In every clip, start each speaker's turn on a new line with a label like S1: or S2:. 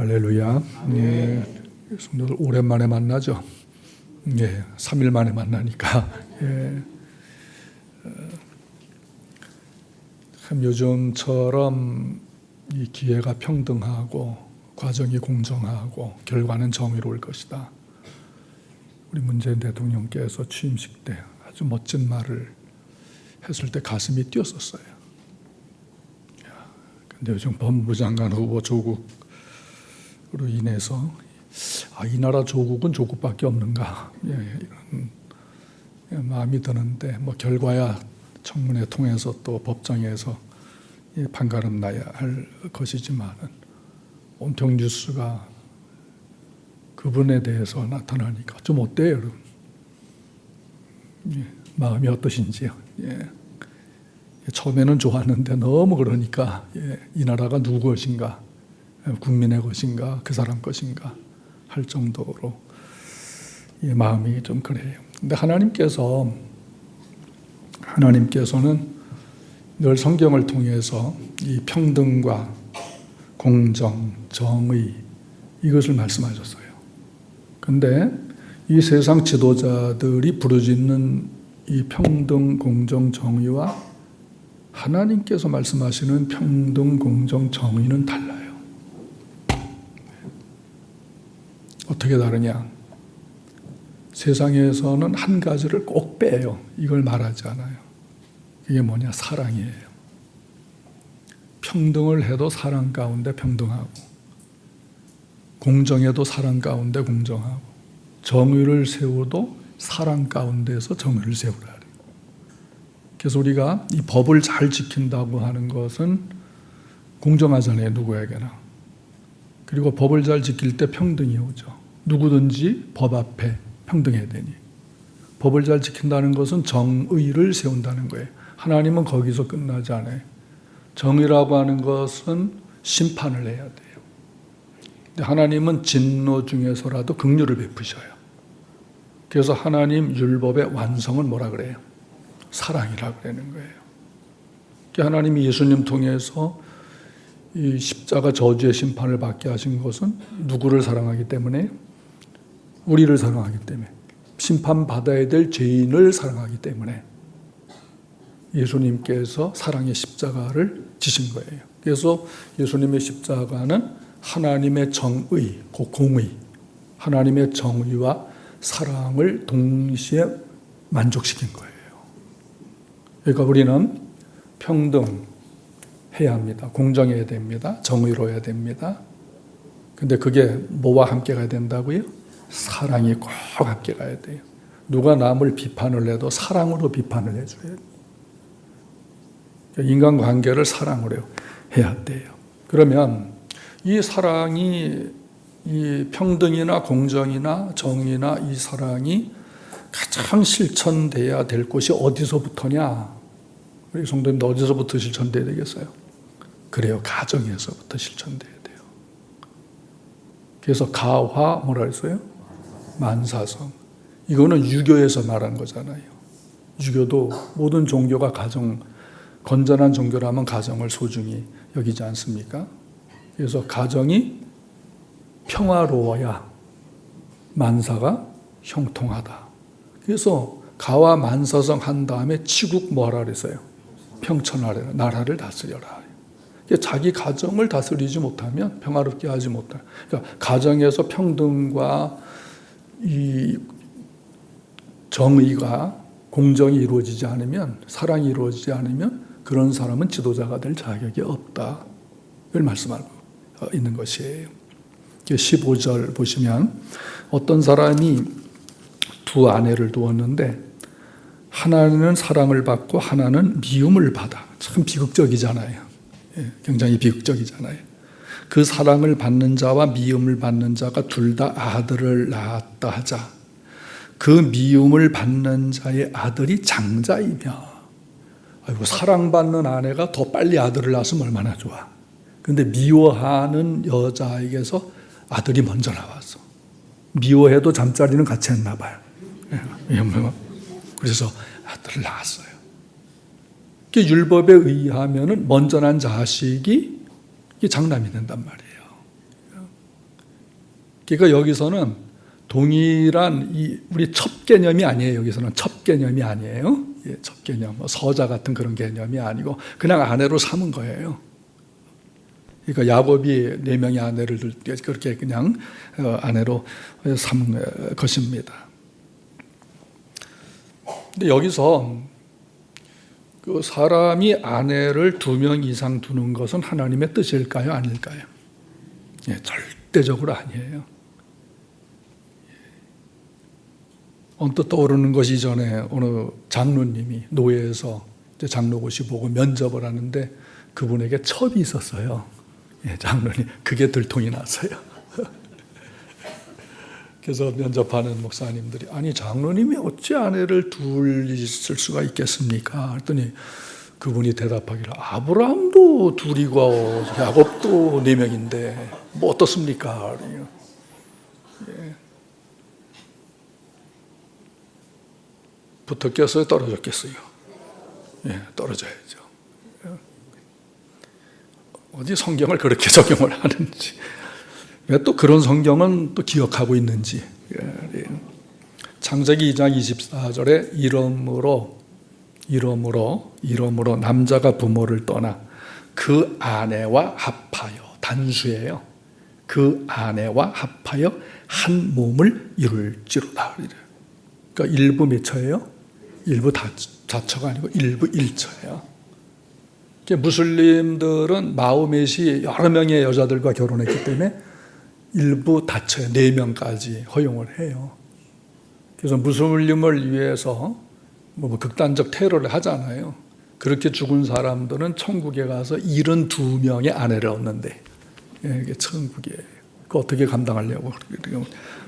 S1: 할렐루야. 예, 성도들 오랜만에 만나죠. 예, 3일 만에 만나니까. 예, 참 요즘처럼 이 기회가 평등하고 과정이 공정하고 결과는 정의로울 것이다. 우리 문재인 대통령께서 취임식 때 아주 멋진 말을 했을 때 가슴이 뛰었었어요. 근데 요즘 법무부 장관 후보 조국으로 인해서 이 나라 조국은 조국밖에 없는가, 이런 마음이 드는데 뭐 결과야 청문회 통해서 또 법정에서 판가름 나야 할 것이지만은 온통 뉴스가 그분에 대해서 나타나니까 좀 어때요, 여러분? 마음이 어떠신지요? 처음에는 좋았는데 너무 그러니까 이 나라가 누구 것인가, 국민의 것인가, 그 사람 것인가 할 정도로 마음이 좀 그래요. 근데 하나님께서는 늘 성경을 통해서 이 평등과 공정, 정의 이것을 말씀하셨어요. 근데 이 세상 지도자들이 부르짖는 이 평등, 공정, 정의와 하나님께서 말씀하시는 평등, 공정, 정의는 달라요. 어떻게 다르냐? 세상에서는 한 가지를 꼭 빼요. 이걸 말하지 않아요. 그게 뭐냐? 사랑이에요. 평등을 해도 사랑 가운데 평등하고, 공정해도 사랑 가운데 공정하고, 정의를 세워도 사랑 가운데서 정의를 세우라. 그래서 우리가 이 법을 잘 지킨다고 하는 것은 공정하잖아요, 누구에게나. 그리고 법을 잘 지킬 때 평등이 오죠. 누구든지 법 앞에 평등해야 되니. 법을 잘 지킨다는 것은 정의를 세운다는 거예요. 하나님은 거기서 끝나지 않아요. 정의라고 하는 것은 심판을 해야 돼요. 근데 하나님은 진노 중에서라도 긍휼을 베푸셔요. 그래서 하나님 율법의 완성은 뭐라 그래요? 사랑이라고 그러는 거예요. 하나님이 예수님 통해서 이 십자가 저주의 심판을 받게 하신 것은 누구를 사랑하기 때문에? 우리를 사랑하기 때문에. 심판받아야 될 죄인을 사랑하기 때문에 예수님께서 사랑의 십자가를 지신 거예요. 그래서 예수님의 십자가는 하나님의 정의, 공의, 하나님의 정의와 사랑을 동시에 만족시킨 거예요. 그러니까 우리는 평등해야 합니다. 공정해야 됩니다. 정의로워야 됩니다. 근데 그게 뭐와 함께 가야 된다고요? 사랑이 꼭 함께 가야 돼요. 누가 남을 비판을 해도 사랑으로 비판을 해줘야 돼요. 인간관계를 사랑으로 해야 돼요. 그러면 이 사랑이, 이 평등이나 공정이나 정의나 이 사랑이 가장 실천돼야 될 곳이 어디서부터냐? 우리 성도님들 어디서부터 실천돼야 되겠어요? 그래요, 가정에서부터 실천돼야 돼요. 그래서 가화 뭐라 했어요? 만사성. 이거는 유교에서 말한 거잖아요. 유교도 모든 종교가 건전한 종교라면 가정을 소중히 여기지 않습니까? 그래서 가정이 평화로워야 만사가 형통하다. 그래서 가와 만사성 한 다음에 치국 뭐하라 그랬어요? 평천하라, 나라를 다스려라. 자기 가정을 다스리지 못하면 평화롭게 하지 못할. 그러니까 가정에서 평등과 이 정의가 공정이 이루어지지 않으면, 사랑이 이루어지지 않으면 그런 사람은 지도자가 될 자격이 없다. 이걸 말씀하고 있는 것이에요. 15절 보시면 어떤 사람이 두 아내를 두었는데 하나는 사랑을 받고 하나는 미움을 받아. 참 비극적이잖아요. 굉장히 비극적이잖아요. 그 사랑을 받는 자와 미움을 받는 자가 둘 다 아들을 낳았다 하자. 그 미움을 받는 자의 아들이 장자이며, 사랑받는 아내가 더 빨리 아들을 낳았으면 얼마나 좋아. 근데 미워하는 여자에게서 아들이 먼저 나왔어. 미워해도 잠자리는 같이 했나 봐요. 그래서 아들을 낳았어요. 율법에 의하면 먼저 난 자식이 장남이 된단 말이에요. 그러니까 여기서는 동일한 우리 첩 개념이 아니에요. 여기서는 첩 개념이 아니에요. 예, 첩 개념, 서자 같은 그런 개념이 아니고 그냥 아내로 삼은 거예요. 그러니까 야곱이 4명의 아내를 그렇게 그냥 아내로 삼은 것입니다. 근데 여기서 그 사람이 아내를 2명 이상 두는 것은 하나님의 뜻일까요? 아닐까요? 예, 절대적으로 아니에요. 언뜻 떠오르는 것이 전에 어느 장로님이 노예에서 장로고시 보고 면접을 하는데 그분에게 첩이 있었어요. 예, 장로님. 그게 들통이 났어요. 그래서 면접하는 목사님들이 아니 장로님이 어찌 아내를 둘 있을 수가 있겠습니까? 했더니 그분이 대답하기를 아브라함도 둘이고 야곱도 4명인데 뭐 어떻습니까? 예. 붙었겠어요? 떨어졌겠어요? 예, 떨어져야죠. 어디 성경을 그렇게 적용을 하는지, 왜 또 그런 성경은 또 기억하고 있는지. 창세기 2장 24절에 이러므로 남자가 부모를 떠나 그 아내와 합하여, 단수예요. 그 아내와 합하여 한 몸을 이룰지로다. 그러니까 일부 몇 처예요? 일부 다처가 아니고 일부 일처예요. 무슬림들은 마호멧이 여러 명의 여자들과 결혼했기 때문에 일부 다처에 4명까지 허용을 해요. 그래서 무슬림을 위해서 뭐 극단적 테러를 하잖아요. 그렇게 죽은 사람들은 천국에 가서 72명의 아내를 얻는데, 이게 천국이에요. 그 어떻게 감당하려고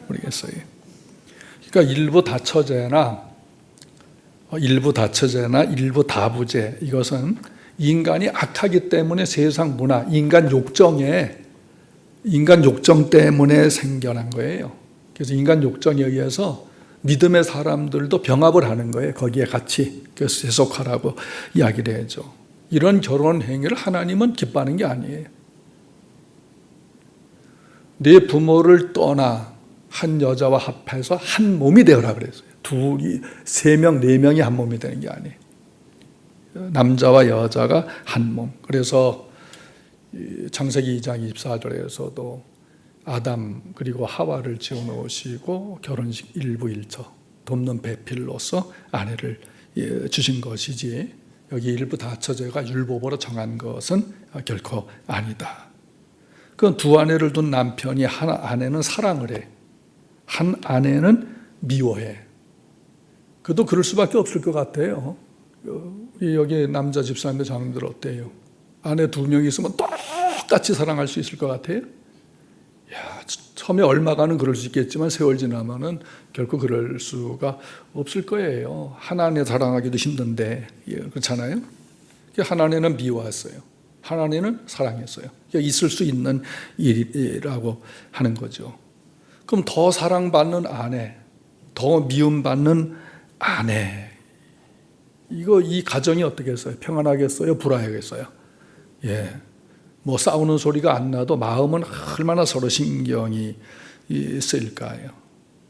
S1: 모르겠어요. 그러니까 일부 다처제나 일부 다부제, 이것은 인간이 악하기 때문에 세상 문화, 인간 욕정 때문에 생겨난 거예요. 그래서 인간 욕정에 의해서 믿음의 사람들도 병합을 하는 거예요. 거기에 같이 세속화라고 이야기를 해야죠. 이런 결혼 행위를 하나님은 기뻐하는 게 아니에요. 네 부모를 떠나 한 여자와 합해서 한 몸이 되어라 그랬어요. 3명, 4명이 한 몸이 되는 게 아니에요. 남자와 여자가 한 몸. 그래서 창세기 2장 24절에서도 아담 그리고 하와를 지어놓으시고 결혼식 일부 일처 돕는 배필로서 아내를 주신 것이지, 여기 일부 다처제가 율법으로 정한 것은 결코 아니다. 그 2 아내를 둔 남편이 한 아내는 사랑을 해, 한 아내는 미워해. 그도 그럴 수밖에 없을 것 같아요. 여기 남자 집사님들 장님들 어때요? 아내 2명 있으면 똑같이 사랑할 수 있을 것 같아요? 야, 처음에 얼마간은 그럴 수 있겠지만 세월 지나면은 결코 그럴 수가 없을 거예요. 한 아내 사랑하기도 힘든데, 그렇잖아요? 한 아내는 미워했어요. 한 아내는 사랑했어요. 있을 수 있는 일이라고 하는 거죠. 그럼 더 사랑받는 아내, 더 미움받는 아내, 이 가정이 어떻겠어요? 평안하겠어요? 불화하겠어요? 예. 뭐 싸우는 소리가 안 나도 마음은 얼마나 서로 신경이 쓰일까요?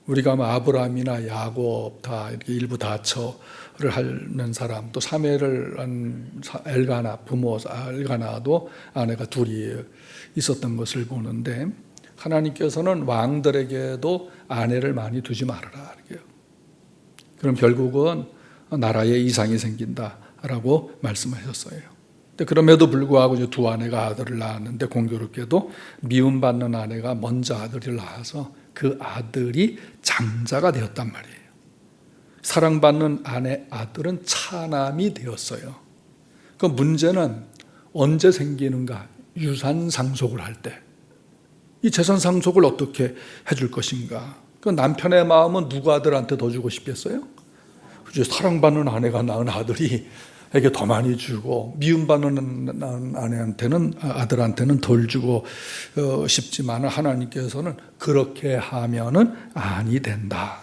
S1: 우리가 아브라함이나 야곱 다 이렇게 일부 다처를 하는 사람, 또 사무엘을 한 엘가나, 부모 엘가나도 아내가 2이 있었던 것을 보는데, 하나님께서는 왕들에게도 아내를 많이 두지 말아라. 그럼 결국은 나라에 이상이 생긴다라고 말씀하셨어요. 그럼에도 불구하고 이제 2 아내가 아들을 낳았는데, 공교롭게도 미움받는 아내가 먼저 아들을 낳아서 그 아들이 장자가 되었단 말이에요. 사랑받는 아내 아들은 차남이 되었어요. 그 문제는 언제 생기는가? 유산 상속을 할 때. 이 재산 상속을 어떻게 해줄 것인가? 그 남편의 마음은 누구 아들한테 더 주고 싶겠어요? 사랑받는 아내가 낳은 아들이 에게 더 많이 주고, 미움받는 아내한테는, 아들한테는 덜 주고 싶지만 하나님께서는 그렇게 하면은 아니 된다.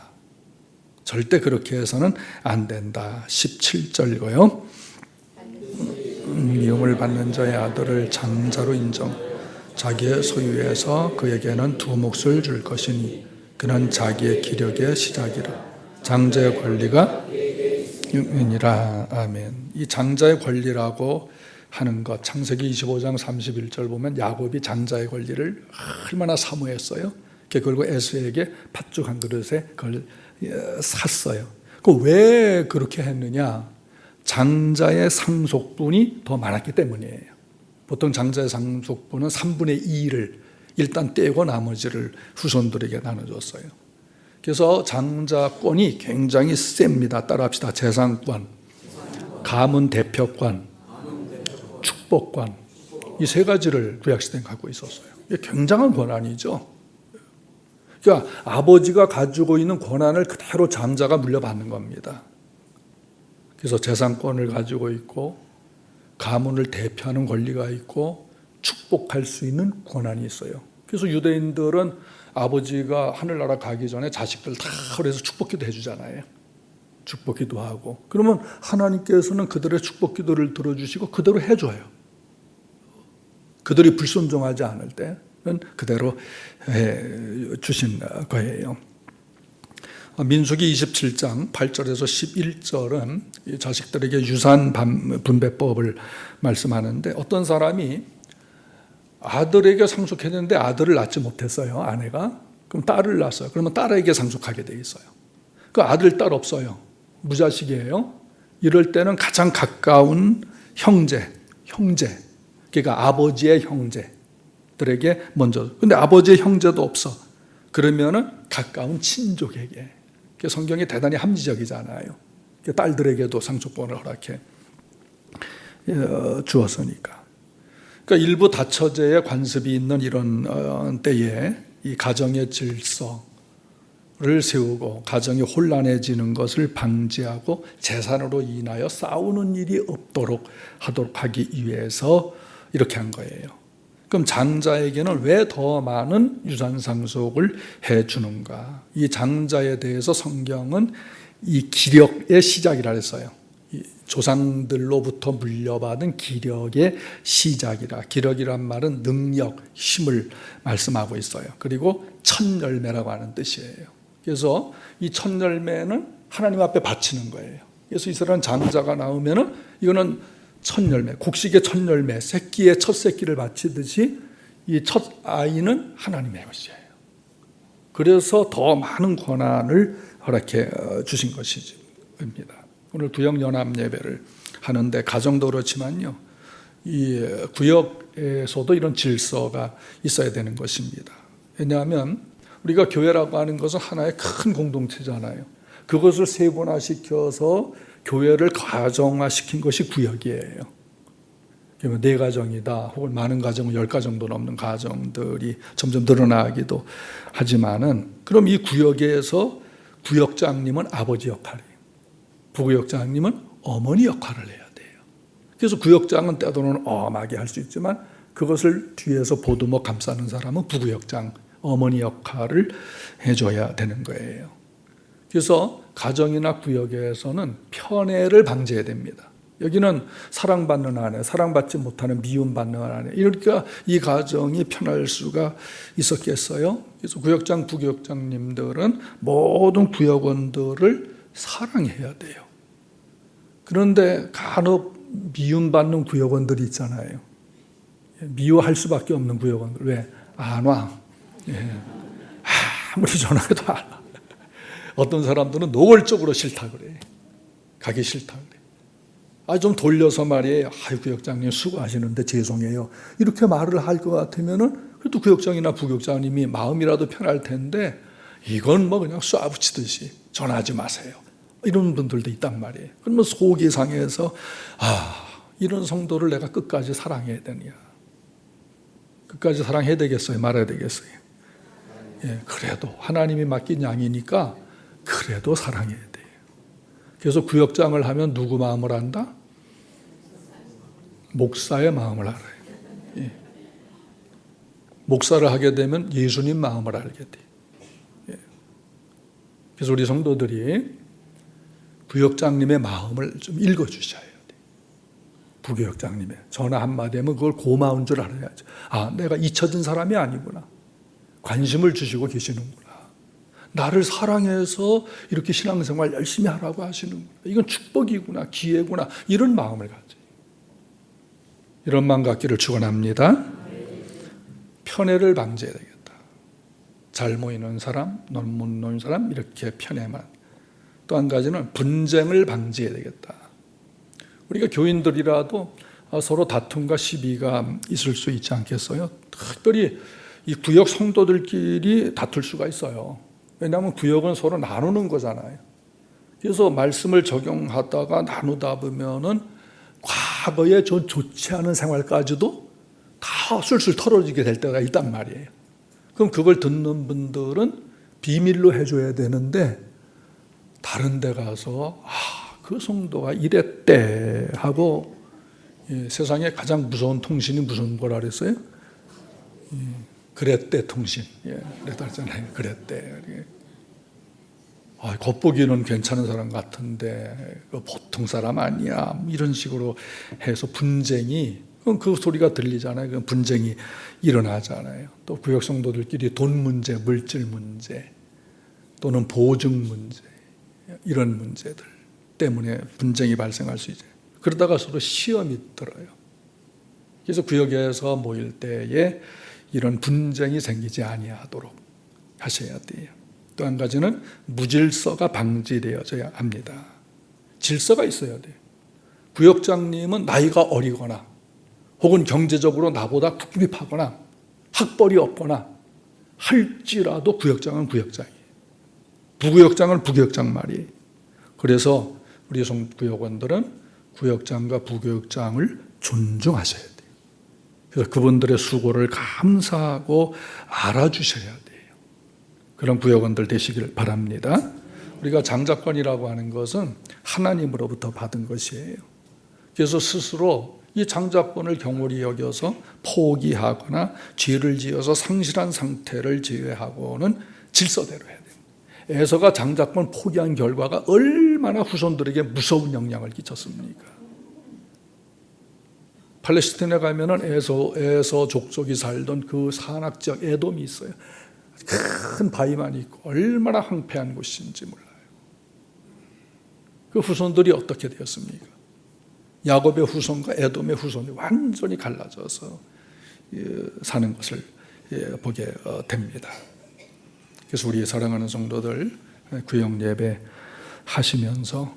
S1: 절대 그렇게 해서는 안 된다. 17절이고요. 미움을 받는 자의 아들을 장자로 인정, 자기의 소유에서 그에게는 두 몫을 줄 것이니 그는 자기의 기력의 시작이라. 장자의 권리가 육면이라. 아멘. 이 장자의 권리라고 하는 것, 창세기 25장 31절 보면 야곱이 장자의 권리를 얼마나 사모했어요. 그리고 에서에게 팥죽 한 그릇에 그걸 샀어요. 왜 그렇게 했느냐? 장자의 상속분이 더 많았기 때문이에요. 보통 장자의 상속분은 3분의 2를 일단 떼고 나머지를 후손들에게 나눠줬어요. 그래서 장자권이 굉장히 셉니다. 따라합시다. 재산권, 가문 대표권, 축복권, 이 세 가지를 구약시대에 갖고 있었어요. 이게 굉장한 권한이죠. 그러니까 아버지가 가지고 있는 권한을 그대로 장자가 물려받는 겁니다. 그래서 재산권을 가지고 있고 가문을 대표하는 권리가 있고 축복할 수 있는 권한이 있어요. 그래서 유대인들은 아버지가 하늘나라 가기 전에 자식들 다 그래서 축복기도 해주잖아요. 축복기도 하고. 그러면 하나님께서는 그들의 축복기도를 들어주시고 그대로 해줘요. 그들이 불순종하지 않을 때는 그대로 주신 거예요. 민수기 27장 8절에서 11절은 자식들에게 유산 분배법을 말씀하는데, 어떤 사람이 아들에게 상속했는데 아들을 낳지 못했어요. 아내가. 그럼 딸을 낳았어요. 그러면 딸에게 상속하게 돼 있어요. 그 아들, 딸 없어요. 무자식이에요. 이럴 때는 가장 가까운 형제, 그러니까 아버지의 형제들에게 먼저. 근데 아버지의 형제도 없어. 그러면은 가까운 친족에게. 성경이 대단히 합리적이잖아요. 딸들에게도 상속권을 허락해 주었으니까. 그러니까 일부 다처제의 관습이 있는 이런 때에 이 가정의 질서를 세우고 가정이 혼란해지는 것을 방지하고 재산으로 인하여 싸우는 일이 없도록 하기 위해서 이렇게 한 거예요. 그럼 장자에게는 왜 더 많은 유산 상속을 해주는가? 이 장자에 대해서 성경은 이 기력의 시작이라 했어요. 이 조상들로부터 물려받은 기력의 시작이라. 기력이란 말은 능력, 힘을 말씀하고 있어요. 그리고 첫 열매라고 하는 뜻이에요. 그래서 이 첫 열매는 하나님 앞에 바치는 거예요. 그래서 이스라엘 장자가 나오면은 이거는 첫 열매, 곡식의 첫 열매, 새끼의 첫 새끼를 바치듯이 이 첫 아이는 하나님의 것이에요. 그래서 더 많은 권한을 허락해 주신 것입니다. 오늘 구역 연합 예배를 하는데 가정도 그렇지만요, 이 구역에서도 이런 질서가 있어야 되는 것입니다. 왜냐하면 우리가 교회라고 하는 것은 하나의 큰 공동체잖아요. 그것을 세분화시켜서 교회를 가정화시킨 것이 구역이에요. 그러면 4가정이다, 혹은 많은 가정은 10가정도 넘는 가정들이 점점 늘어나기도 하지만은, 그럼 이 구역에서 구역장님은 아버지 역할이에요. 부구역장님은 어머니 역할을 해야 돼요. 그래서 구역장은 때로는 엄하게 할 수 있지만 그것을 뒤에서 보듬어 감싸는 사람은 부구역장, 어머니 역할을 해줘야 되는 거예요. 그래서 가정이나 구역에서는 편애를 방지해야 됩니다. 여기는 사랑받는 아내, 사랑받지 못하는 미움받는 아내, 이러니까 이 가정이 편할 수가 있었겠어요? 그래서 구역장, 부구역장님들은 모든 구역원들을 사랑해야 돼요. 그런데 간혹 미움받는 구역원들이 있잖아요. 미워할 수밖에 없는 구역원들. 왜? 안 와. 아무리 전화해도 안 와. 어떤 사람들은 노골적으로 싫다 그래. 가기 싫다 그래. 좀 돌려서 말이에요. 구역장님 수고하시는데 죄송해요. 이렇게 말을 할 것 같으면은 그래도 구역장이나 부구역장님이 마음이라도 편할 텐데, 이건 뭐 그냥 쏴붙이듯이 전화하지 마세요. 이런 분들도 있단 말이에요. 그러면 속이 상해서 이런 성도를 내가 끝까지 사랑해야 되냐? 끝까지 사랑해야 되겠어요? 말아야 되겠어요? 그래도 하나님이 맡긴 양이니까 그래도 사랑해야 돼요. 그래서 구역장을 하면 누구 마음을 안다? 목사의 마음을 알아요. 목사를 하게 되면 예수님 마음을 알게 돼요. 그래서 우리 성도들이 구역장님의 마음을 좀 읽어주셔야 돼요. 부교역장님의 전화 한마디 하면 그걸 고마운 줄 알아야죠. 아, 내가 잊혀진 사람이 아니구나. 관심을 주시고 계시는구나. 나를 사랑해서 이렇게 신앙생활 열심히 하라고 하시는구나. 이건 축복이구나, 기회구나. 이런 마음을 가져요. 이런 마음 갖기를 축원합니다. 편애를 방지해야 되겠다. 잘 모이는 사람, 못 모이는 사람 이렇게 편애만. 또 한 가지는 분쟁을 방지해야 되겠다. 우리가 교인들이라도 서로 다툼과 시비가 있을 수 있지 않겠어요? 특별히 이 구역 성도들끼리 다툴 수가 있어요. 왜냐하면 구역은 서로 나누는 거잖아요. 그래서 말씀을 적용하다가 나누다 보면은 과거에 저 좋지 않은 생활까지도 다 술술 털어지게 될 때가 있단 말이에요. 그럼 그걸 듣는 분들은 비밀로 해줘야 되는데 다른 데 가서 그 성도가 이랬대 하고 세상에 가장 무서운 통신이 무슨 거라 그랬어요? 그랬대 통신. 그랬다 했잖아요. 그랬대. 겉보기는 괜찮은 사람 같은데 보통 사람 아니야. 이런 식으로 해서 분쟁이, 그 소리가 들리잖아요. 그 분쟁이 일어나잖아요. 또 구역 성도들끼리 돈 문제, 물질 문제, 또는 보증 문제, 이런 문제들 때문에 분쟁이 발생할 수 있어요. 그러다가 서로 시험이 들어요. 그래서 구역에서 모일 때에 이런 분쟁이 생기지 아니하도록 하셔야 돼요. 또 한 가지는 무질서가 방지되어져야 합니다. 질서가 있어야 돼요. 구역장님은 나이가 어리거나 혹은 경제적으로 나보다 국립하거나 학벌이 없거나 할지라도 구역장은 구역장이에요. 부구역장은 부구역장 말이에요. 그래서 우리 구역원들은 구역장과 부구역장을 존중하셔야 돼요. 그래서 그분들의 수고를 감사하고 알아주셔야 돼요. 그런 구역원들 되시길 바랍니다. 우리가 장자권이라고 하는 것은 하나님으로부터 받은 것이에요. 그래서 스스로 이 장자권을 경홀히 여겨서 포기하거나 죄를 지어서 상실한 상태를 제외하고는 질서대로 해야 돼요. 에서가 장자권 포기한 결과가 얼마나 후손들에게 무서운 영향을 끼쳤습니까? 팔레스타인에 가면은 에서 족속이 살던 그 산악 지역 에돔이 있어요. 큰 바위만 있고 얼마나 황폐한 곳인지 몰라요. 그 후손들이 어떻게 되었습니까? 야곱의 후손과 에돔의 후손이 완전히 갈라져서 사는 것을 보게 됩니다. 그래서 우리 사랑하는 성도들 구역 예배 하시면서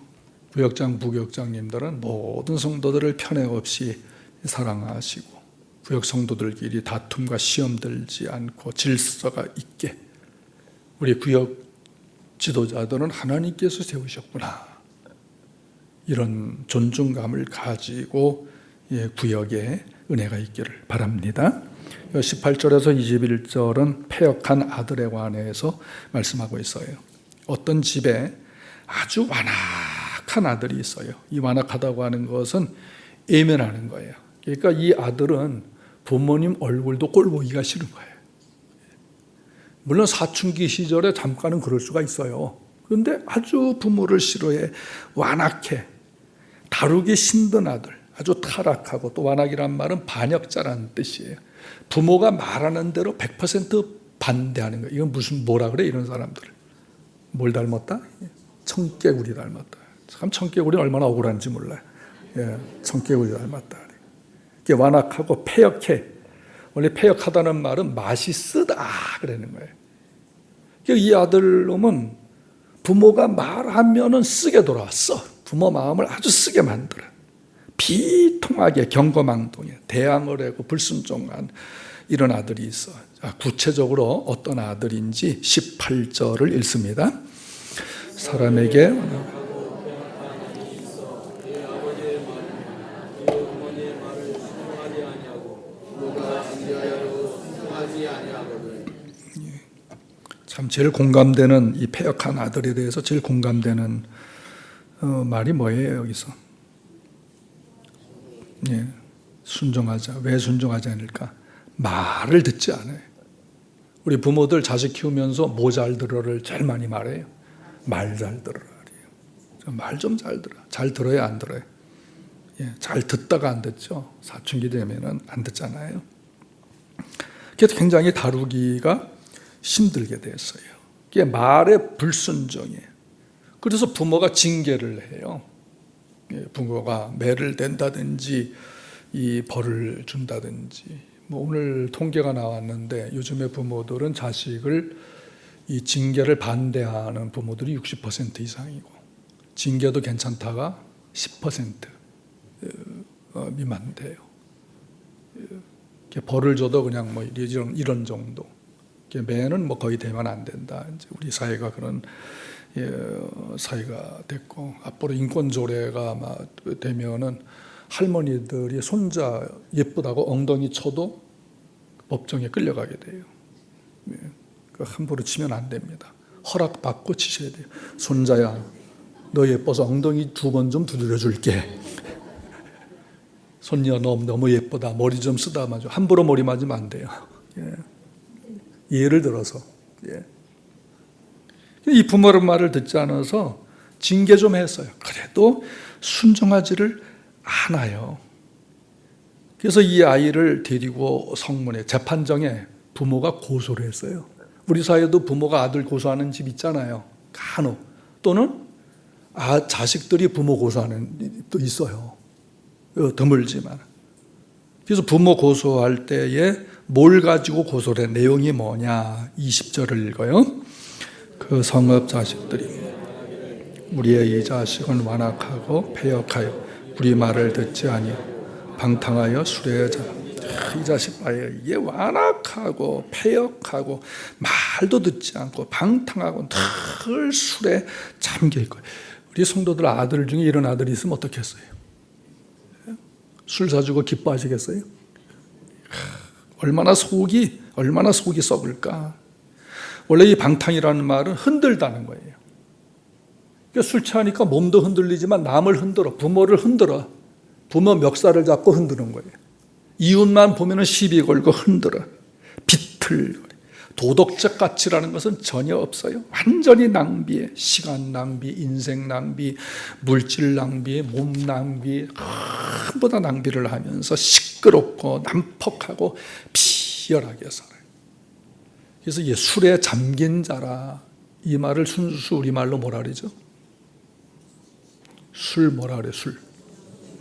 S1: 구역장, 부구역장님들은 모든 성도들을 편애 없이 사랑하시고 구역 성도들끼리 다툼과 시험 들지 않고 질서가 있게 우리 구역 지도자들은 하나님께서 세우셨구나. 이런 존중감을 가지고 구역에 은혜가 있기를 바랍니다. 18절에서 21절은 패역한 아들에 관해서 말씀하고 있어요. 어떤 집에 아주 완악한 아들이 있어요. 이 완악하다고 하는 것은 예민하는 거예요. 그러니까 이 아들은 부모님 얼굴도 꼴 보기가 싫은 거예요. 물론 사춘기 시절에 잠깐은 그럴 수가 있어요. 그런데 아주 부모를 싫어해 완악해 다루기 힘든 아들, 아주 타락하고, 또 완악이란 말은 반역자라는 뜻이에요. 부모가 말하는 대로 100% 반대하는 거예요. 이건 뭐라 그래 이런 사람들. 뭘 닮았다? 청개구리 닮았다. 참 청개구리는 얼마나 억울한지 몰라요. 청개구리 닮았다. 이게 완악하고 패역해. 원래 패역하다는 말은 맛이 쓰다 그러는 거예요. 이 아들놈은 부모가 말하면은 쓰게 돌아왔어. 부모 마음을 아주 쓰게 만들어. 비통하게 경거망동해 대항을 하고 불순종한 이런 아들이 있어. 구체적으로 어떤 아들인지 18절을 읽습니다. 사람에게 참 제일 공감되는 이 패역한 아들에 대해서 제일 공감되는 말이 뭐예요 여기서? 순종하자. 왜 순종하지 않을까? 말을 듣지 않아요. 우리 부모들 자식 키우면서 뭐 잘 들어를 제일 많이 말해요. 말 잘 들어라. 말 좀 잘 들어. 잘 들어야 안 들어요. 잘 듣다가 안 듣죠. 사춘기 되면은 안 듣잖아요. 그래서 굉장히 다루기가 힘들게 됐어요. 그게 말의 불순종이에요. 그래서 부모가 징계를 해요. 부모가 매를 댄다든지 이 벌을 준다든지. 뭐 오늘 통계가 나왔는데 요즘의 부모들은 자식을 이 징계를 반대하는 부모들이 60% 이상이고 징계도 괜찮다가 10% 미만 돼요. 벌을 줘도 그냥 뭐 이런 정도. 매는 뭐 거의 되면 안 된다. 이제 우리 사회가 그런 사회가 됐고 앞으로 인권 조례가 막 되면은 할머니들이 손자 예쁘다고 엉덩이 쳐도 법정에 끌려가게 돼요. 함부로 치면 안 됩니다. 허락받고 치셔야 돼요. 손자야, 너 예뻐서 엉덩이 2번 좀 두드려 줄게. 손녀 너 너무 예쁘다. 머리 좀 쓰다 마죠. 함부로 머리 맞으면 안 돼요. 예를 들어서 이 부모의 말을 듣지 않아서 징계 좀 했어요. 그래도 순종하지를 않아요. 그래서 이 아이를 데리고 성문에 재판정에 부모가 고소를 했어요. 우리 사회도 부모가 아들 고소하는 집 있잖아요. 간혹. 또는 자식들이 부모 고소하는 또 있어요. 드물지만. 그래서 부모 고소할 때에 뭘 가지고 고소를 해? 내용이 뭐냐? 20절을 읽어요. 그 성읍 자식들이 우리의 이 자식은 완악하고 패역하여 우리 말을 듣지 아니하여 방탕하여 술에 이 자식 봐요. 이게 완악하고 패역하고 말도 듣지 않고 방탕하고 늘 술에 잠겨 있고. 우리 성도들 아들 중에 이런 아들이 있으면 어떻겠어요? 술 사주고 기뻐하시겠어요? 얼마나 속이 썩을까? 원래 이 방탕이라는 말은 흔들다는 거예요. 그러니까 술 취하니까 몸도 흔들리지만 남을 흔들어, 부모를 흔들어, 부모 멱살을 잡고 흔드는 거예요. 이웃만 보면은 시비 걸고 흔들어, 비틀거려. 도덕적 가치라는 것은 전혀 없어요. 완전히 낭비해. 시간 낭비, 인생 낭비, 물질 낭비, 몸 낭비, 전부 다 낭비를 하면서 시끄럽고 난폭하고 비열하게 살아요. 그래서 이게 술에 잠긴 자라. 이 말을 순수 우리말로 뭐라 그러죠? 술 뭐라 그래?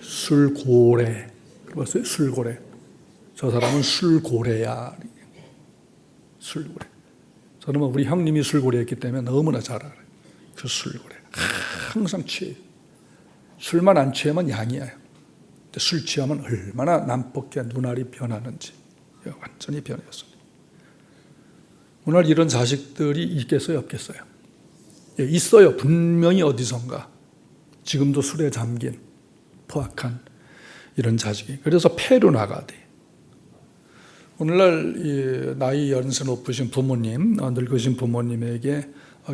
S1: 술고래. 그랬어요? 술고래. 저 사람은 술고래야. 술고래. 저는 우리 형님이 술고래였기 때문에 너무나 잘 알아요. 그 술고래. 항상 취해요. 술만 안 취하면 양이에요. 술 취하면 얼마나 난폭해 눈알이 변하는지. 완전히 변했어요. 오늘 이런 자식들이 있겠어요? 없겠어요? 있어요. 분명히 어디선가. 지금도 술에 잠긴 포악한 이런 자식이. 그래서 폐로 나가대. 오늘날 나이 연세 높으신 부모님, 늙으신 부모님에게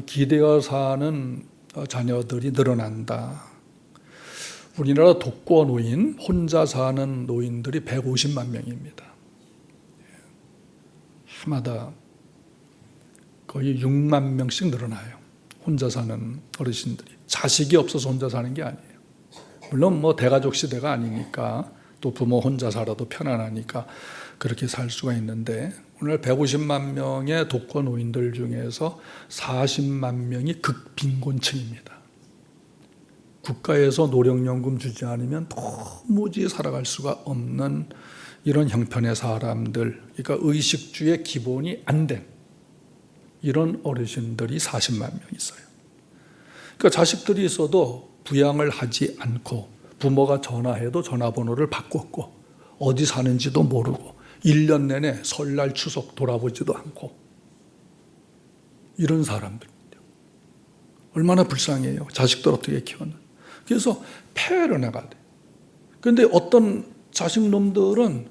S1: 기대어 사는 자녀들이 늘어난다. 우리나라 독거노인, 혼자 사는 노인들이 150만 명입니다. 해마다 거의 6만 명씩 늘어나요. 혼자 사는 어르신들이. 자식이 없어서 혼자 사는 게 아니에요. 물론 뭐 대가족 시대가 아니니까 또 부모 혼자 살아도 편안하니까 그렇게 살 수가 있는데 오늘 150만 명의 독거노인들 중에서 40만 명이 극빈곤층입니다. 국가에서 노령연금 주지 않으면 도무지 살아갈 수가 없는 이런 형편의 사람들, 그러니까 의식주의 기본이 안 된 이런 어르신들이 40만 명 있어요. 그러니까 자식들이 있어도 부양을 하지 않고 부모가 전화해도 전화번호를 바꿨고 어디 사는지도 모르고 1년 내내 설날 추석 돌아보지도 않고 이런 사람들입니다. 얼마나 불쌍해요. 자식들 어떻게 키웠나. 그래서 폐를 나가야 돼요. 그런데 어떤 자식놈들은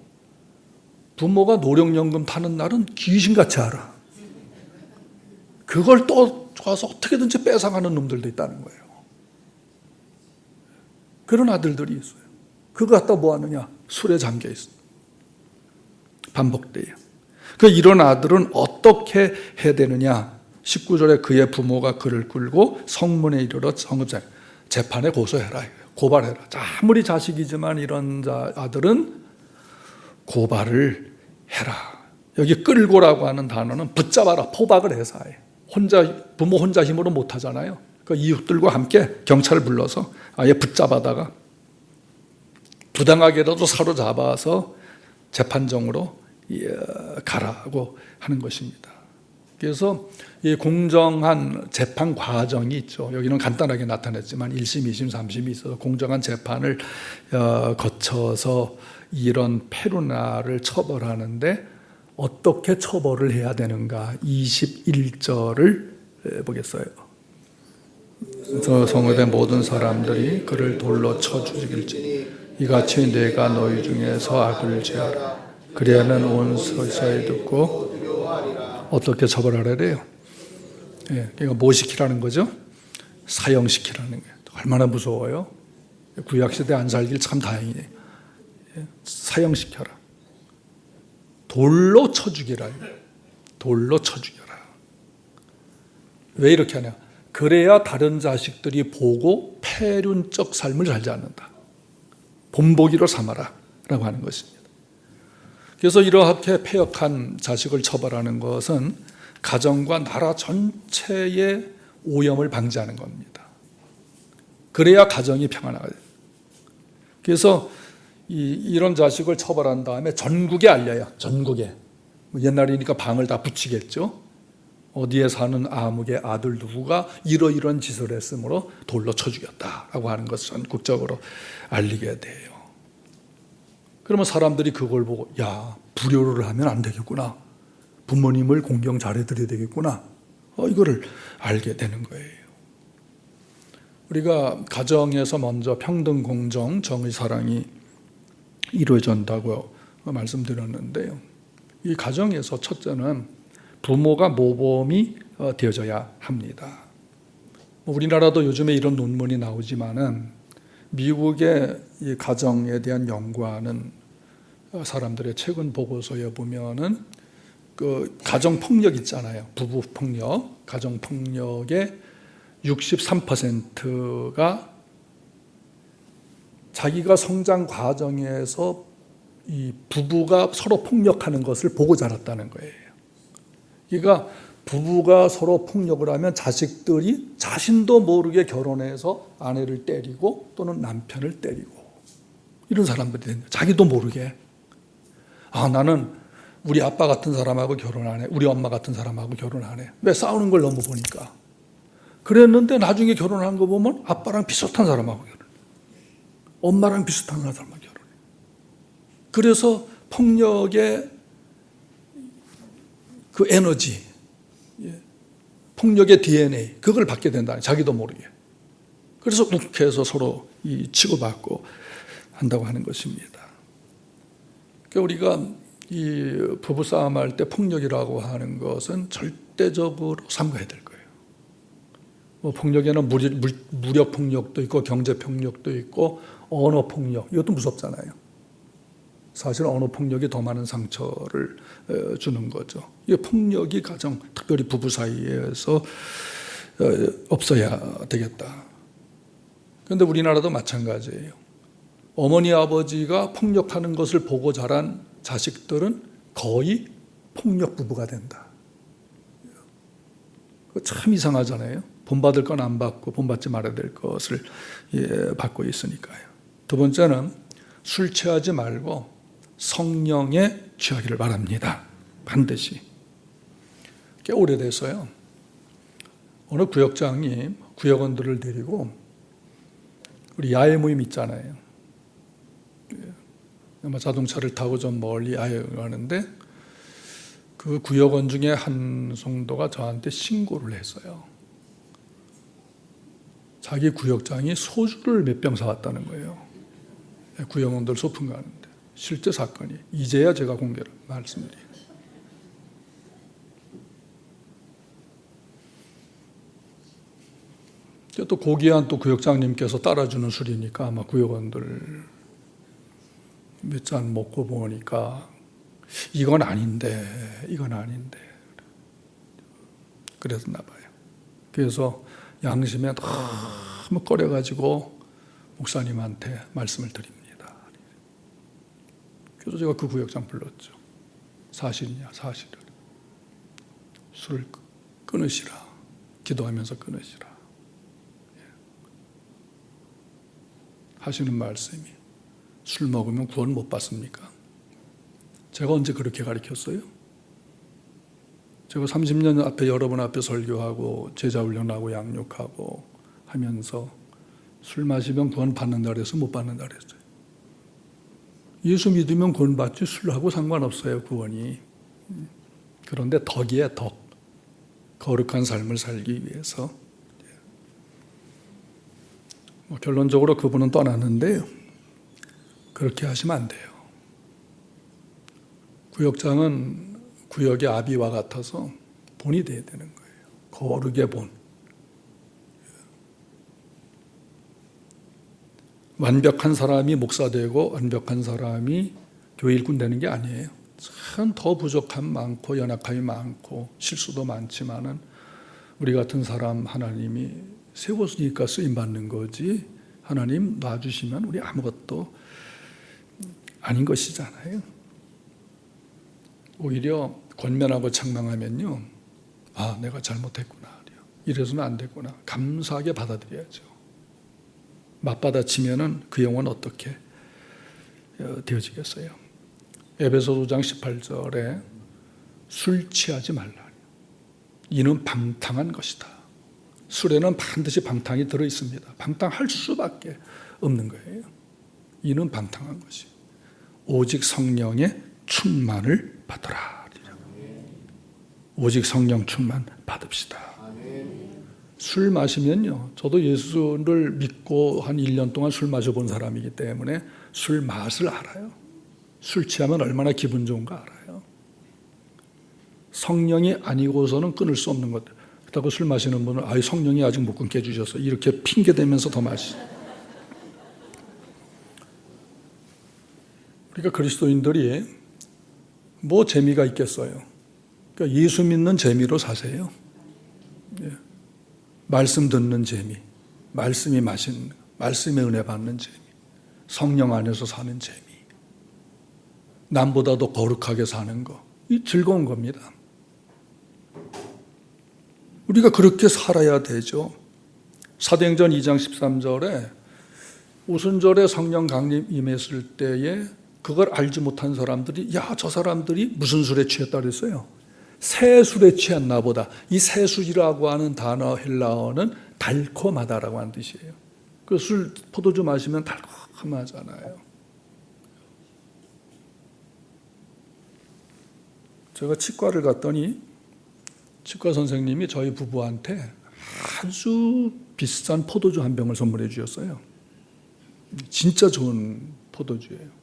S1: 부모가 노령연금 타는 날은 귀신같이 알아. 그걸 또 좋아서 어떻게든지 뺏어가는 놈들도 있다는 거예요. 그런 아들들이 있어요. 그거 갖다 뭐 하느냐? 술에 잠겨 있어. 반복돼요. 이런 아들은 어떻게 해야 되느냐? 19절에 그의 부모가 그를 끌고 성문에 이르러 성읍장 재판에 고소해라. 고발해라. 아무리 자식이지만 이런 아들은 고발을 해라. 여기 끌고라고 하는 단어는 붙잡아라, 포박을 해서 아예. 부모 혼자 힘으로 못 하잖아요. 그 이웃들과 함께 경찰을 불러서 아예 붙잡아다가 부당하게라도 사로잡아서 재판정으로 가라고 하는 것입니다. 그래서 이 공정한 재판 과정이 있죠. 여기는 간단하게 나타냈지만 1심, 2심, 3심이 있어서 공정한 재판을 거쳐서 이런 페루나를 처벌하는데 어떻게 처벌을 해야 되는가? 21절을 보겠어요. 성읍의 모든 사람들이 그를 돌로 쳐 죽일지 이같이 내가 너희 중에서 악을 제하라. 그리하면 온 서서히 듣고 어떻게 처벌하래요? 그러니까 뭐 시키라는 거죠? 사형시키라는 거예요. 얼마나 무서워요? 구약시대 안 살길 참 다행이에요. 사형시켜라. 돌로 쳐 죽이라. 돌로 쳐 죽여라. 왜 이렇게 하냐? 그래야 다른 자식들이 보고 폐륜적 삶을 살지 않는다. 본보기로 삼아라 라고 하는 것입니다. 그래서 이렇게 폐역한 자식을 처벌하는 것은 가정과 나라 전체의 오염을 방지하는 겁니다. 그래야 가정이 평안하게 돼요. 그래서 이런 자식을 처벌한 다음에 전국에 알려요. 전국에. 옛날이니까 방을 다 붙이겠죠. 어디에 사는 아무개 아들 누구가 이러이러한 짓을 했으므로 돌로 쳐 죽였다라고 하는 것을 전국적으로 알리게 돼요. 그러면 사람들이 그걸 보고 야, 불효를 하면 안 되겠구나. 부모님을 공경 잘해드려야 되겠구나. 이거를 알게 되는 거예요. 우리가 가정에서 먼저 평등, 공정, 정의, 사랑이 이루어진다고 말씀드렸는데요. 이 가정에서 첫째는 부모가 모범이 되어져야 합니다. 우리나라도 요즘에 이런 논문이 나오지만은 미국의 이 가정에 대한 연구하는 사람들의 최근 보고서에 보면은 그 가정 폭력 있잖아요. 부부 폭력, 가정 폭력의 63%가 자기가 성장 과정에서 이 부부가 서로 폭력하는 것을 보고 자랐다는 거예요. 그러니까 부부가 서로 폭력을 하면 자식들이 자신도 모르게 결혼해서 아내를 때리고 또는 남편을 때리고 이런 사람들이 된다. 자기도 모르게. 나는 우리 아빠 같은 사람하고 결혼 안 해. 우리 엄마 같은 사람하고 결혼 안 해. 왜? 싸우는 걸 너무 보니까. 그랬는데 나중에 결혼한 거 보면 아빠랑 비슷한 사람하고 결혼해. 엄마랑 비슷한 사람하고 결혼해. 그래서 폭력의 그 에너지, 폭력의 DNA, 그걸 받게 된다. 자기도 모르게. 그래서 욱해서 서로 치고받고 한다고 하는 것입니다. 그러니까 우리가 이 부부싸움 할 때 폭력이라고 하는 것은 절대적으로 삼가야 될 거예요. 폭력에는 무력 폭력도 있고 경제 폭력도 있고 언어 폭력, 이것도 무섭잖아요. 사실 언어 폭력이 더 많은 상처를 주는 거죠. 이 폭력이 가정, 특별히 부부 사이에서 없어야 되겠다. 그런데 우리나라도 마찬가지예요. 어머니 아버지가 폭력하는 것을 보고 자란 자식들은 거의 폭력 부부가 된다. 참 이상하잖아요. 본받을 건 안 받고 본받지 말아야 될 것을 받고 있으니까요. 두 번째는 술 취하지 말고 성령에 취하기를 바랍니다. 반드시. 꽤 오래돼서요. 어느 구역장이 구역원들을 데리고 우리 야외 모임 있잖아요. 아마 자동차를 타고 좀 멀리 야외를 가는데 그 구역원 중에 한 성도가 저한테 신고를 했어요. 자기 구역장이 소주를 몇 병 사왔다는 거예요. 구역원들 소풍 가는데. 실제 사건이. 이제야 제가 공개를 말씀드려요. 또 고귀한 또 구역장님께서 따라주는 술이니까 아마 구역원들 몇 잔 먹고 보니까 이건 아닌데 그랬나 봐요. 그래서 양심에 너무 꺼려가지고 목사님한테 말씀을 드립니다. 그래서 제가 그 구역장 불렀죠. 사실이냐, 사실을. 술을 끊으시라. 기도하면서 끊으시라. 하시는 말씀이 술 먹으면 구원 못 받습니까? 제가 언제 그렇게 가르쳤어요? 제가 30년 앞에 여러분 앞에 설교하고 제자 훈련하고 양육하고 하면서 술 마시면 구원 받는다 그래서 못 받는다 그랬어요. 예수 믿으면 구원 받지 술하고 상관없어요, 구원이. 그런데 덕이에요, 덕. 거룩한 삶을 살기 위해서. 결론적으로 그분은 떠났는데요. 그렇게 하시면 안 돼요. 구역장은 구역의 아비와 같아서 본이 돼야 되는 거예요. 거룩의 본. 완벽한 사람이 목사 되고 완벽한 사람이 교회 일꾼 되는 게 아니에요. 참 더 부족함 많고 연약함이 많고 실수도 많지만은 우리 같은 사람 하나님이 세웠으니까 쓰임 받는 거지. 하나님 놔주시면 우리 아무것도 아닌 것이잖아요. 오히려 권면하고 책망하면요, 아, 내가 잘못했구나, 이래서는 안 됐구나, 감사하게 받아들여야죠. 맞받아치면은 그 영혼 어떻게 되어지겠어요? 에베소 5장 18절에 술 취하지 말라. 이는 방탕한 것이다. 술에는 반드시 방탕이 들어 있습니다. 방탕할 수밖에 없는 거예요. 이는 방탕한 것이. 오직 성령의 충만을 받으라. 오직 성령 충만 받읍시다. 술 마시면요, 저도 예수를 믿고 한 1년 동안 술 마셔본 사람이기 때문에 술 맛을 알아요. 술 취하면 얼마나 기분 좋은가 알아요. 성령이 아니고서는 끊을 수 없는 것. 그렇다고 술 마시는 분은 아이 성령이 아직 못 끊게 해주셔서 이렇게 핑계대면서 더 마시죠. 우리가 그리스도인들이 뭐 재미가 있겠어요? 그러니까 예수 믿는 재미로 사세요. 예. 말씀 듣는 재미, 말씀이 맛있는, 말씀의 은혜 받는 재미, 성령 안에서 사는 재미, 남보다 더 거룩하게 사는 거, 이 즐거운 겁니다. 우리가 그렇게 살아야 되죠. 사도행전 2장 13절에 오순절에 성령 강림 임했을 때에 그걸 알지 못한 사람들이 야, 저 사람들이 무슨 술에 취했다 그랬어요? 새 술에 취했나 보다. 이 새 술이라고 하는 단어 헬라어는 달콤하다라고 하는 뜻이에요. 그 술, 포도주 마시면 달콤하잖아요. 제가 치과를 갔더니 치과 선생님이 저희 부부한테 아주 비싼 포도주 한 병을 선물해 주셨어요. 진짜 좋은 포도주예요.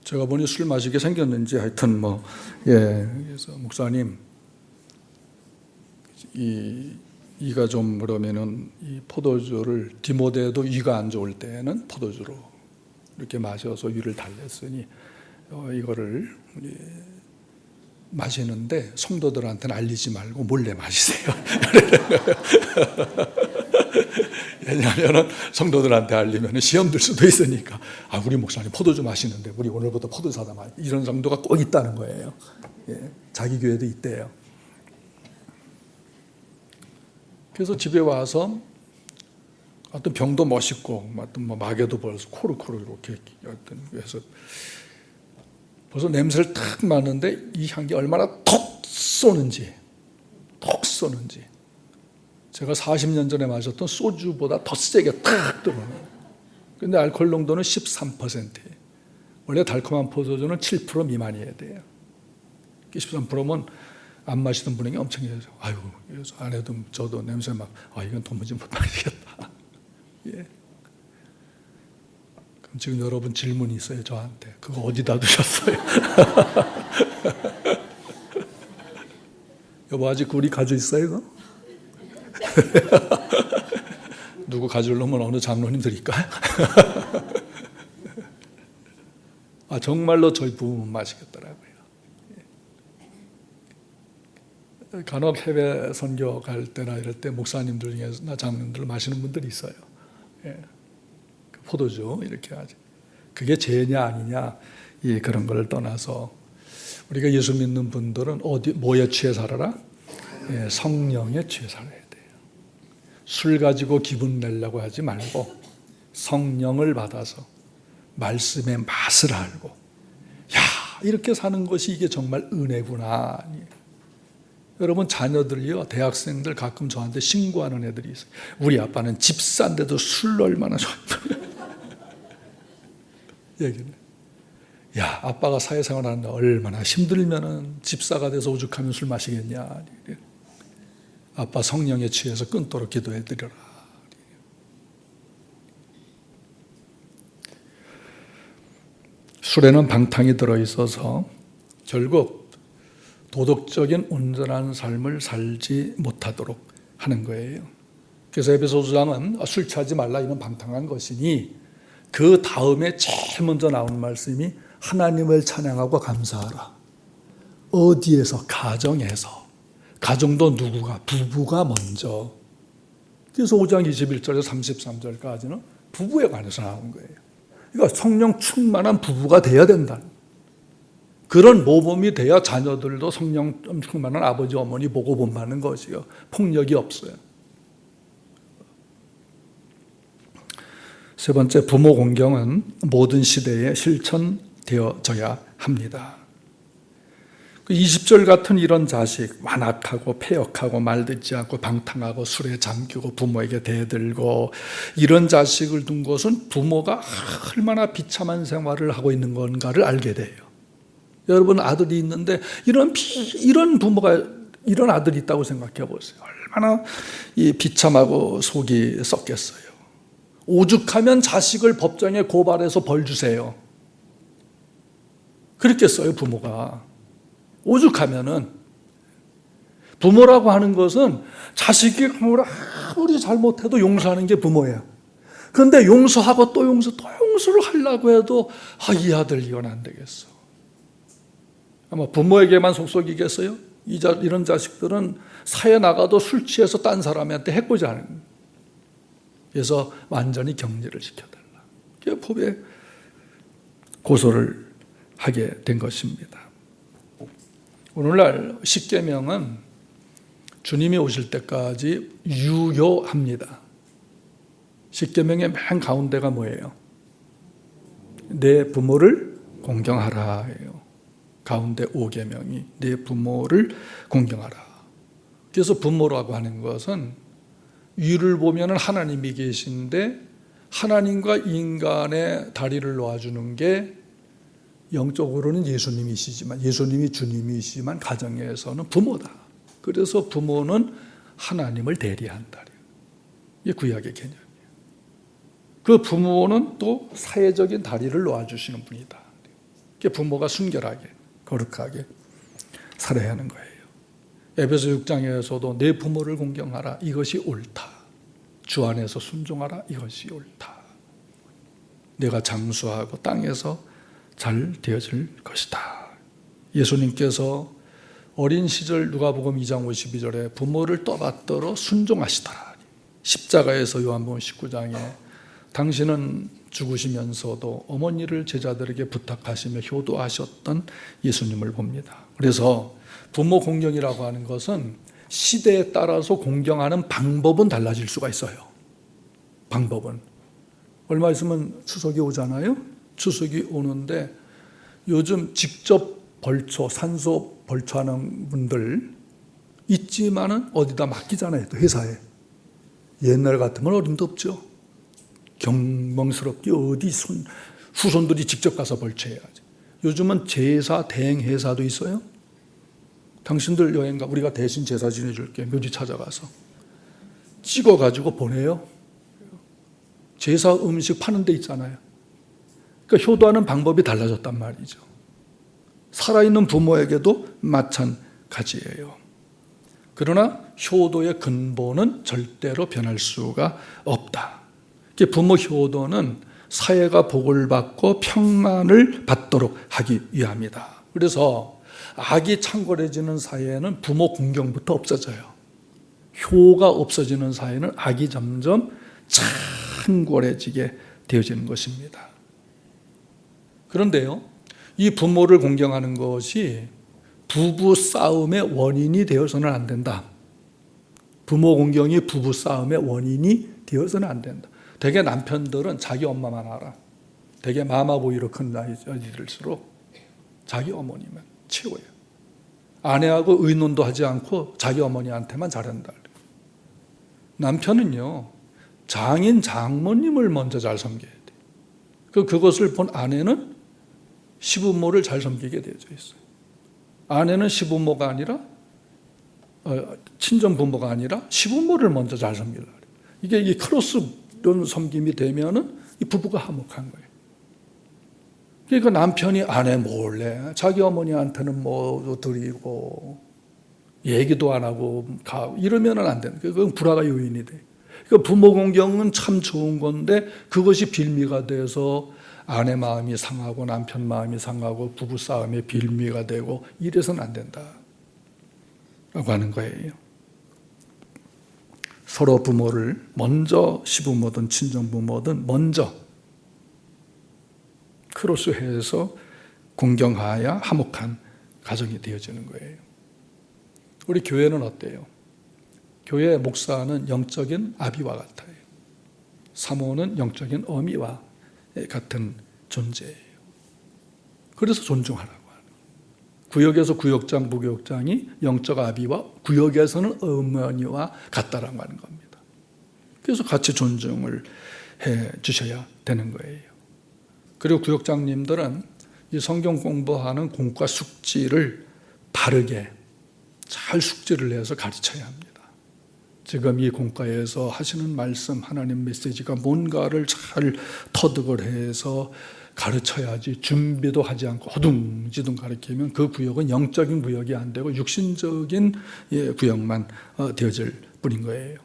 S1: 제가 보니 술 마시게 생겼는지 하여튼 그래서 목사님, 이가 좀 그러면은 이 포도주를 디모데도 위가 안 좋을 때는 포도주로 이렇게 마셔서 위를 달랬으니 이거를 마시는데 성도들한테는 알리지 말고 몰래 마시세요. 왜냐하면 성도들한테 알리면 시험 들 수도 있으니까. 아, 우리 목사님 포도주 마시는데 우리 오늘부터 포도주 사다 마. 이런 정도가 꼭 있다는 거예요. 예, 자기 교회도 있대요. 그래서 집에 와서 어떤 병도 멋있고 어떤 마개도 벌써 코르코르 이렇게 해서 벌써 냄새를 탁 맡는데 이 향기 얼마나 톡 쏘는지. 제가 40년 전에 마셨던 소주보다 더 세게 탁 들어오는. 근데 알코올 농도는 13%예요. 원래 달콤한 포도주는 7% 미만이어야 돼요. 13%면 안 마시던 분에게 엄청 해야죠. 아유, 아내도 저도 냄새 막, 이건 도무지 못 마시겠다. 예. 그럼 지금 여러분 질문이 있어요, 저한테. 그거 어디다 두셨어요? 여보, 아직 우리 가지고 있어요, 이거? 누구 가지려면 어느 장로님 드릴까요? 정말로 저희 부부만 마시겠더라고요. 간혹 해외 선교 갈 때나 이럴 때 목사님들 중에나 장로님들 마시는 분들이 있어요. 예. 포도주 이렇게 하지. 그게 죄냐 아니냐 그런 걸 떠나서 우리가 예수 믿는 분들은 뭐에 취해 살아라? 예, 성령에 취해 살아야 돼요. 술 가지고 기분 내려고 하지 말고 성령을 받아서 말씀의 맛을 알고 야 이렇게 사는 것이 이게 정말 은혜구나. 여러분 자녀들이요 대학생들 가끔 저한테 신고하는 애들이 있어요. 우리 아빠는 집사인데도 술 얼마나 좋아해요. 얘기는 야 아빠가 사회생활 하는데 얼마나 힘들면은 집사가 돼서 오죽하면 술 마시겠냐. 아빠 성령에 취해서 끊도록 기도해 드려라. 술에는 방탕이 들어있어서 결국 도덕적인 온전한 삶을 살지 못하도록 하는 거예요. 그래서 에베소서장은 술 취하지 말라 이런 방탕한 것이니 그 다음에 제일 먼저 나오는 말씀이 하나님을 찬양하고 감사하라. 어디에서? 가정에서. 가정도 누구가? 부부가 먼저. 그래서 5장 21절에서 33절까지는 부부에 관해서 나오는 거예요. 그러니까 성령 충만한 부부가 돼야 된다. 그런 모범이 돼야 자녀들도 성령 충만한 아버지 어머니 보고 본받는 것이요. 폭력이 없어요. 세 번째, 부모 공경은 모든 시대에 실천되어져야 합니다. 20절 같은 이런 자식, 완악하고 폐역하고 말 듣지 않고 방탕하고 술에 잠기고 부모에게 대들고 이런 자식을 둔 것은 부모가 얼마나 비참한 생활을 하고 있는 건가를 알게 돼요. 여러분 아들이 있는데 이런 부모가 이런 아들이 있다고 생각해 보세요. 얼마나 비참하고 속이 썩겠어요. 오죽하면 자식을 법정에 고발해서 벌 주세요. 그랬겠어요, 부모가. 오죽하면은. 부모라고 하는 것은 자식이 아무리 잘못해도 용서하는 게 부모예요. 그런데 용서하고 또 용서를 하려고 해도 이 아들 이건 안 되겠어. 아마 부모에게만 속썩이겠어요? 이런 자식들은 사회 나가도 술 취해서 딴 사람한테 해코지 하는 거예요. 그래서 완전히 격리를 시켜달라. 그 법에 고소를 하게 된 것입니다. 오늘날 십계명은 주님이 오실 때까지 유효합니다. 십계명의 맨 가운데가 뭐예요? 내 부모를 공경하라예요. 가운데 5계명이 내 부모를 공경하라. 그래서 부모라고 하는 것은 위를 보면 하나님이 계신데 하나님과 인간의 다리를 놓아주는 게 영적으로는 예수님이시지만 예수님이 주님이시지만 가정에서는 부모다. 그래서 부모는 하나님을 대리한다. 이게 구약의 개념이에요. 그 부모는 또 사회적인 다리를 놓아주시는 분이다. 부모가 순결하게 거룩하게 살아야 하는 거예요. 에베소 6장에서도 내 부모를 공경하라. 이것이 옳다. 주 안에서 순종하라. 이것이 옳다. 내가 장수하고 땅에서 잘 되어질 것이다. 예수님께서 어린 시절 누가복음 2장 52절에 부모를 떠받들어 순종하시더라. 십자가에서 요한복음 19장에 당신은 죽으시면서도 어머니를 제자들에게 부탁하시며 효도하셨던 예수님을 봅니다. 그래서 부모 공경이라고 하는 것은 시대에 따라서 공경하는 방법은 달라질 수가 있어요. 방법은. 얼마 있으면 추석이 오잖아요. 추석이 오는데 요즘 직접 산소 벌초하는 분들 있지만은 어디다 맡기잖아요. 또 회사에. 옛날 같으면 어림도 없죠. 경멍스럽게 어디 후손들이 직접 가서 벌초해야지. 요즘은 제사 대행회사도 있어요. 당신들 여행가 우리가 대신 제사 지내줄게. 묘지 찾아가서 찍어가지고 보내요. 제사 음식 파는 데 있잖아요. 그러니까 효도하는 방법이 달라졌단 말이죠. 살아있는 부모에게도 마찬가지예요. 그러나 효도의 근본은 절대로 변할 수가 없다. 부모 효도는 사회가 복을 받고 평안을 받도록 하기 위함이다. 그래서 악이 창궐해지는 사회에는 부모 공경부터 없어져요. 효가 없어지는 사회는 악이 점점 창궐해지게 되어지는 것입니다. 그런데요, 이 부모를 공경하는 것이 부부 싸움의 원인이 되어서는 안 된다. 부모 공경이 부부 싸움의 원인이 되어서는 안 된다. 대개 남편들은 자기 엄마만 알아. 대개 마마보이로 큰 아이들일수록 자기 어머니만 최고예요. 아내하고 의논도 하지 않고 자기 어머니한테만 잘한다. 남편은요, 장인 장모님을 먼저 잘 섬겨야 돼. 그것을 본 아내는 시부모를 잘 섬기게 되어져 있어요. 아내는 시부모가 아니라 친정 부모가 아니라 시부모를 먼저 잘 섬기려고 해요. 이게 이 크로스 섬김이 되면은 이 부부가 화목한 거예요. 그러니까 남편이 아내 몰래 자기 어머니한테는 뭐 드리고 얘기도 안 하고 이러면은 안 되는 거예요. 그건 불화가 요인이 돼. 그러니까 부모 공경은 참 좋은 건데 그것이 빌미가 돼서 아내 마음이 상하고 남편 마음이 상하고 부부 싸움의 빌미가 되고 이래서는 안 된다라고 하는 거예요. 서로 부모를 먼저 시부모든 친정부모든 먼저 크로스해서 공경하여 화목한 가정이 되어지는 거예요. 우리 교회는 어때요? 교회 목사는 영적인 아비와 같아요. 사모는 영적인 어미와 같은 존재예요. 그래서 존중하라고 하는 거예요. 구역에서 구역장, 부구역장이 영적 아비와 구역에서는 어머니와 같다라고 하는 겁니다. 그래서 같이 존중을 해 주셔야 되는 거예요. 그리고 구역장님들은 이 성경 공부하는 공과 숙지를 바르게 잘 숙지를 해서 가르쳐야 합니다. 지금 이 공과에서 하시는 말씀, 하나님 메시지가 뭔가를 잘 터득을 해서 가르쳐야지 준비도 하지 않고 허둥지둥 가르치면 그 구역은 영적인 구역이 안 되고 육신적인 구역만 되어질 뿐인 거예요.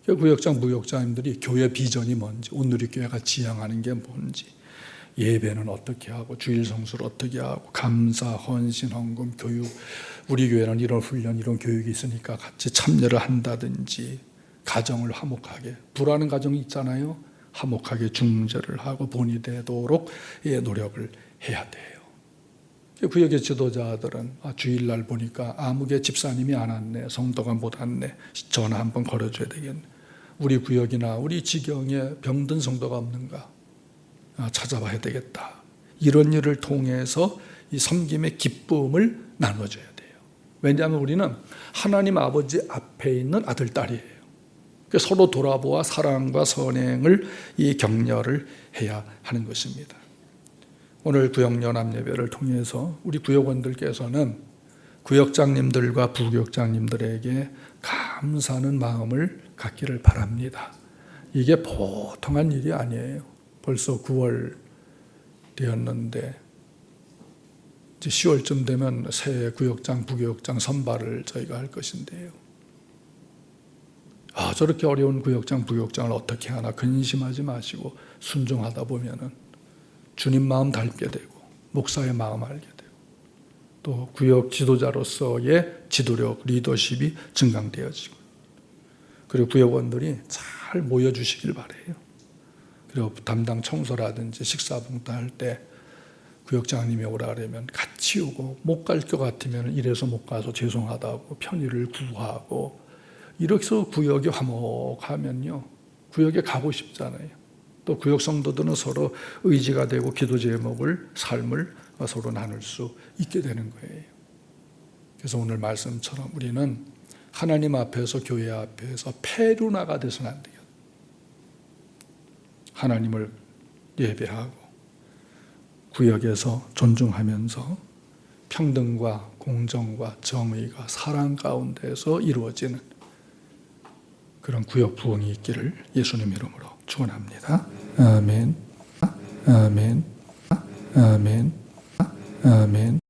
S1: 구역장, 부역장님들이 교회 비전이 뭔지, 오늘 우리 교회가 지향하는 게 뭔지, 예배는 어떻게 하고 주일 성수를 어떻게 하고 감사, 헌신, 헌금, 교육, 우리 교회는 이런 훈련, 이런 교육이 있으니까 같이 참여를 한다든지 가정을 화목하게, 불하는 가정이 있잖아요. 화목하게 중재를 하고 본이 되도록 노력을 해야 돼요. 구역의 지도자들은 주일날 보니까 아무개 집사님이 안 왔네, 성도가 못 왔네, 전화 한번 걸어줘야 되겠네. 우리 구역이나 우리 지경에 병든 성도가 없는가 찾아봐야 되겠다. 이런 일을 통해서 이 섬김의 기쁨을 나눠줘야 돼요. 왜냐하면 우리는 하나님 아버지 앞에 있는 아들, 딸이에요. 서로 돌아보아 사랑과 선행을 이 격려를 해야 하는 것입니다. 오늘 구역연합 예배를 통해서 우리 구역원들께서는 구역장님들과 부구역장님들에게 감사하는 마음을 갖기를 바랍니다. 이게 보통한 일이 아니에요. 벌써 9월 되었는데 이제 10월쯤 되면 새 구역장, 부구역장 선발을 저희가 할 것인데요. 저렇게 어려운 구역장, 부구역장을 어떻게 하나 근심하지 마시고 순종하다 보면은 주님 마음 닮게 되고 목사의 마음 알게 되고 또 구역 지도자로서의 지도력, 리더십이 증강되어지고 그리고 구역원들이 잘 모여주시길 바라요. 그리고 담당 청소라든지 식사봉사 할 때 구역장님이 오라 그러면 같이 오고 못 갈 것 같으면 이래서 못 가서 죄송하다고 편의를 구하고 이렇게 해서 구역이 화목하면요 구역에 가고 싶잖아요. 또 구역 성도들은 서로 의지가 되고 기도 제목을 삶을 서로 나눌 수 있게 되는 거예요. 그래서 오늘 말씀처럼 우리는 하나님 앞에서 교회 앞에서 페루나가 돼서는 안 돼요. 하나님을 예배하고 구역에서 존중하면서 평등과 공정과 정의가 사랑 가운데서 이루어지는 그런 구역 부흥이 있기를 예수님 이름으로 축원합니다. 아멘. 아멘. 아멘. 아멘.